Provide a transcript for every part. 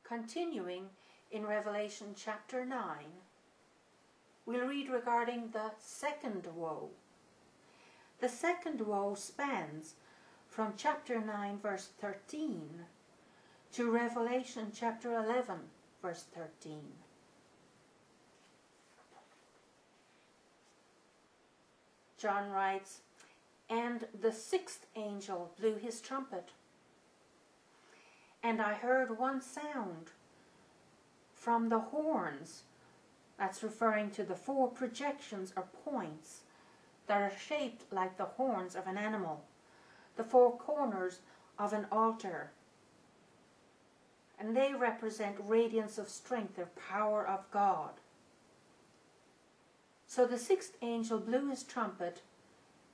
Continuing in Revelation chapter 9, we'll read regarding the second woe. The second woe spans from chapter 9 verse 13 to Revelation chapter 11 verse 13. John writes, "And the sixth angel blew his trumpet, and I heard one sound from the horns," that's referring to the four projections or points that are shaped like the horns of an animal, the four corners of an altar. And they represent radiance of strength or power of God. So the sixth angel blew his trumpet,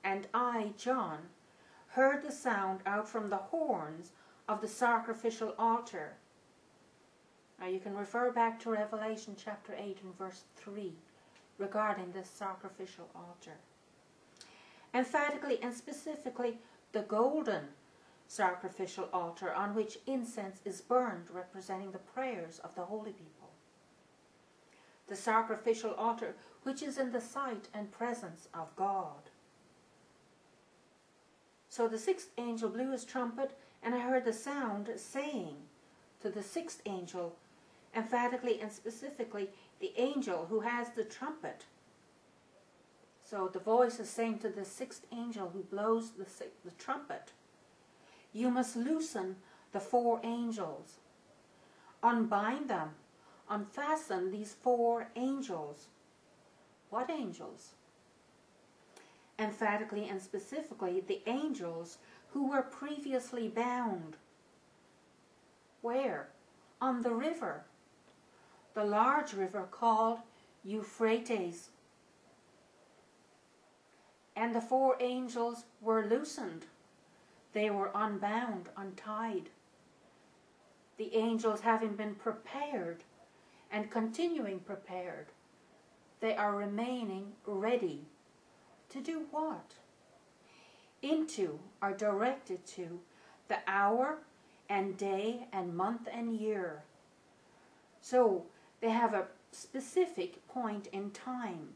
and I, John, heard the sound out from the horns of the sacrificial altar. Now you can refer back to Revelation chapter 8 and verse 3 regarding this sacrificial altar. Emphatically and specifically the golden sacrificial altar on which incense is burned, representing the prayers of the holy people. The sacrificial altar which is in the sight and presence of God. So the sixth angel blew his trumpet, and I heard the sound saying to the sixth angel, emphatically and specifically the angel who has the trumpet. So the voice is saying to the sixth angel who blows the trumpet, "You must loosen the four angels. Unbind them. Unfasten these four angels." What angels? Emphatically and specifically the angels who were previously bound. Where? On the river. The large river called Euphrates. And the four angels were loosened. They were unbound, untied. The angels having been prepared and continuing prepared, they are remaining ready. To do what? Into, or directed to, the hour and day and month and year. So they have a specific point in time.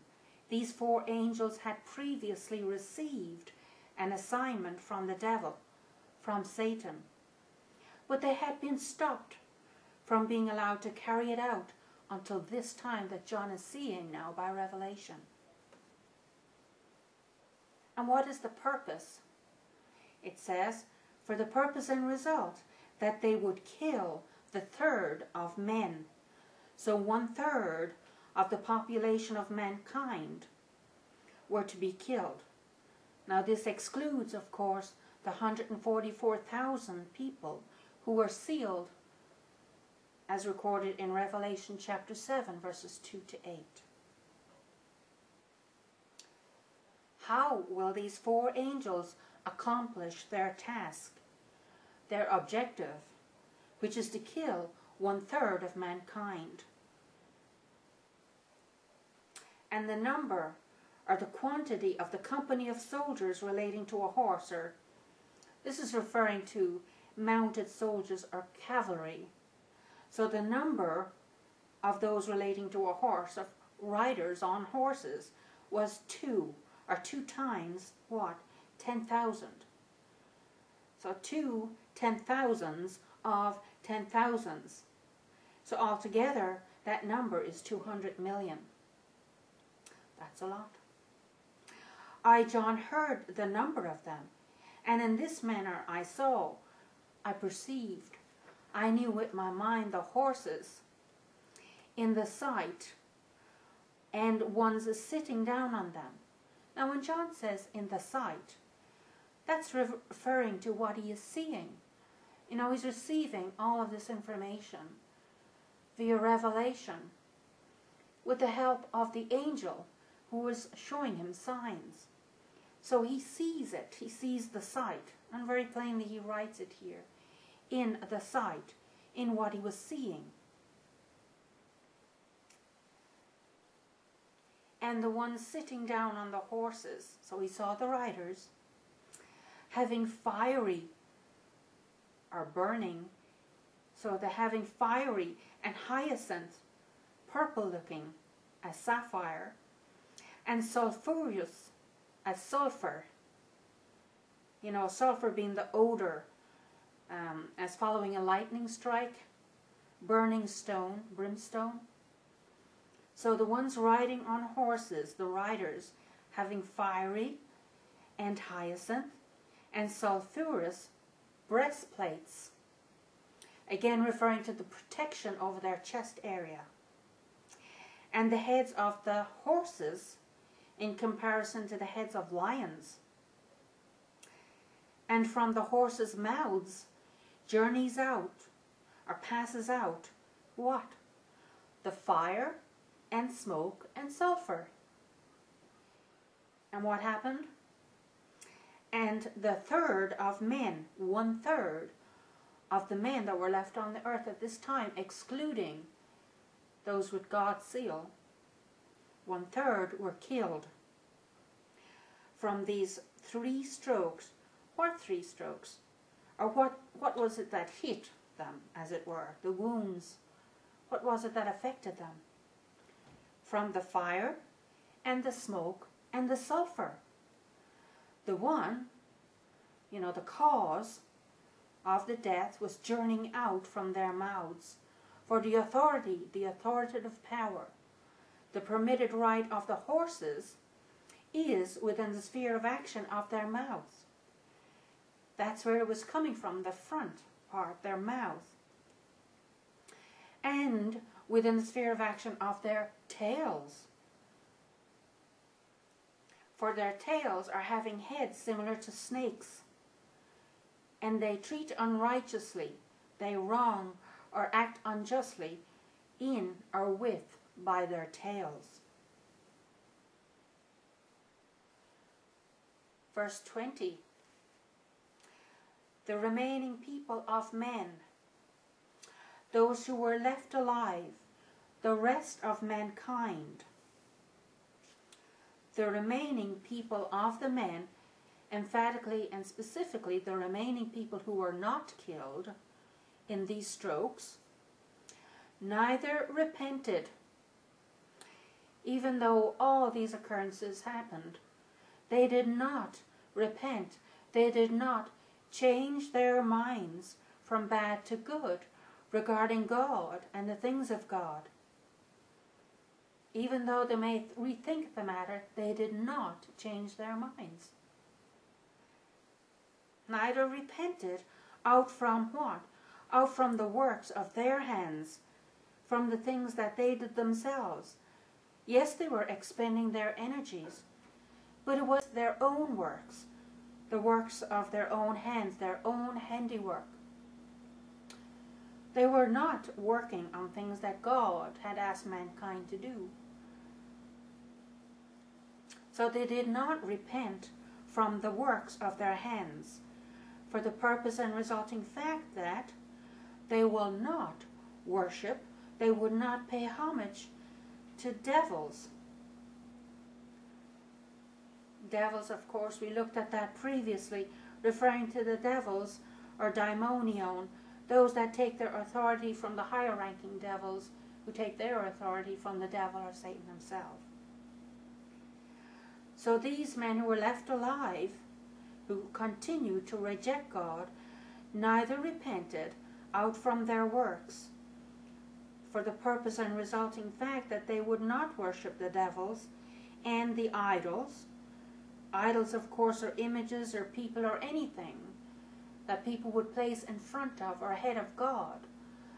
These four angels had previously received an assignment from the devil, from Satan. But they had been stopped from being allowed to carry it out until this time that John is seeing now by revelation. And what is the purpose? It says, for the purpose and result that they would kill the third of men. So 1/3 of the population of mankind were to be killed. Now this excludes, of course, the 144,000 people who were sealed as recorded in Revelation chapter 7 verses 2 to 8. How will these four angels accomplish their task, their objective, which is to kill 1/3 of mankind? And the number or the quantity of the company of soldiers relating to a horse, or this is referring to mounted soldiers or cavalry. So the number of those relating to a horse, of riders on horses, was 2, or 2 times what? 10,000. So 2 10,000s of 10,000s. So altogether that number is 200 million. That's a lot. I, John, heard the number of them, and in this manner I saw, I perceived, I knew with my mind the horses in the sight, and ones sitting down on them. Now when John says in the sight, that's referring to what he is seeing. You know, he's receiving all of this information via revelation with the help of the angel who was showing him signs. So he sees it, he sees the sight, and very plainly he writes it here, in the sight, in what he was seeing. And the ones sitting down on the horses, so he saw the riders, having fiery or burning So they're having fiery and hyacinth, purple looking as sapphire, and sulphurous as sulfur. You know, sulfur being the odor as following a lightning strike, burning stone, brimstone. So the ones riding on horses, the riders, having fiery and hyacinth and sulphurous breastplates, again referring to the protection over their chest area. And the heads of the horses in comparison to the heads of lions. And from the horses' mouths journeys out, or passes out, what? The fire and smoke and sulfur. And what happened? And the third of men, 1/3 of the men that were left on the earth at this time, excluding those with God's seal, 1/3 were killed from these 3 strokes. What 3 strokes? Or what was it that hit them, as it were? The wounds. What was it that affected them? From the fire and the smoke and the sulfur. The one, you know, the cause of the death was journeying out from their mouths. For the authority, the authoritative power, the permitted right of the horses is within the sphere of action of their mouths. That's where it was coming from, the front part, their mouth. And within the sphere of action of their tails. For their tails are having heads similar to snakes. And they treat unrighteously, they wrong or act unjustly in or with by their tails. Verse 20. The remaining people of men, those who were left alive, the rest of mankind. The remaining people of the men, emphatically and specifically the remaining people who were not killed in these strokes, neither repented, even though all these occurrences happened. They did not repent. They did not change their minds from bad to good regarding God and the things of God. Even though they may rethink the matter, they did not change their minds. Neither repented out from what? Out from the works of their hands, from the things that they did themselves. Yes, they were expending their energies, but it was their own works, the works of their own hands, their own handiwork. They were not working on things that God had asked mankind to do. So they did not repent from the works of their hands, for the purpose and resulting fact that they will not worship, they would not pay homage to devils. Devils, of course, we looked at that previously, referring to the devils, or daimonion, those that take their authority from the higher ranking devils, who take their authority from the devil or Satan himself. So these men who were left alive, who continued to reject God, neither repented out from their works, for the purpose and resulting fact that they would not worship the devils and the idols. Idols, of course, are images or people or anything that people would place in front of or ahead of God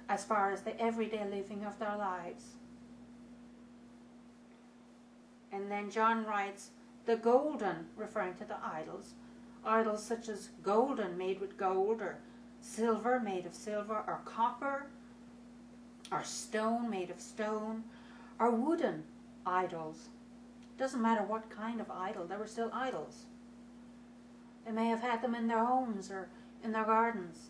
as far as the everyday living of their lives. And then John writes, the golden, referring to the idols, idols such as golden made with gold, or silver made of silver, or copper, or stone made of stone, or wooden idols. Doesn't matter what kind of idol, they were still idols. They may have had them in their homes or in their gardens.